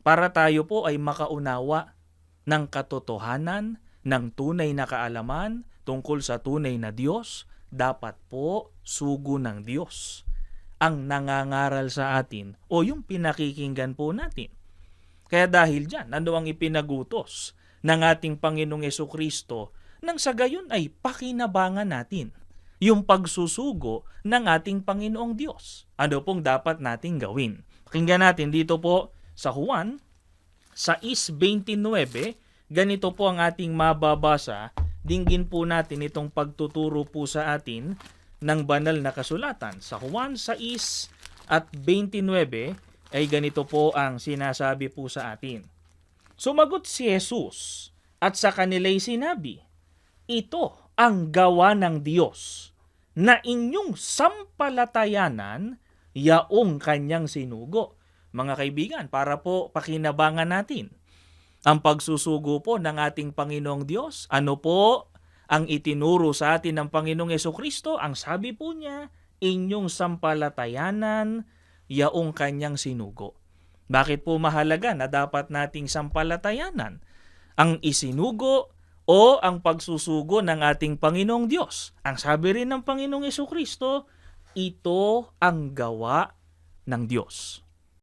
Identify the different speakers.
Speaker 1: para tayo po ay makaunawa ng katotohanan, ng tunay na kaalaman tungkol sa tunay na Diyos. Dapat po sugo ng Diyos ang nangangaral sa atin o yung pinakikinggan po natin. Kaya dahil dyan, ano ang ipinagutos ng ating Panginoong Jesucristo nang sa gayon ay pakinabangan natin yung pagsusugo ng ating Panginoong Diyos. Ano pong dapat nating gawin? Pakinggan natin dito po sa Juan 6:29, ganito po ang ating mababasa. Dinggin po natin itong pagtuturo po sa atin ng banal na kasulatan. Sa Juan 6:29 ay ganito po ang sinasabi po sa atin. Sumagot si Jesus at sa kanila'y sinabi, ito ang gawa ng Diyos na inyong sampalatayanan yaong kanyang sinugo. Mga kaibigan, para po pakinabangan natin ang pagsusugo po ng ating Panginoong Diyos. Ano po ang itinuro sa atin ng Panginoong Jesucristo? Ang sabi po niya, inyong sampalatayanan yaong kanyang sinugo. Bakit po mahalaga na dapat nating sampalatayanan ang isinugo o ang pagsusugo ng ating Panginoong Diyos? Ang sabi rin ng Panginoong Jesucristo, ito ang gawa ng Diyos.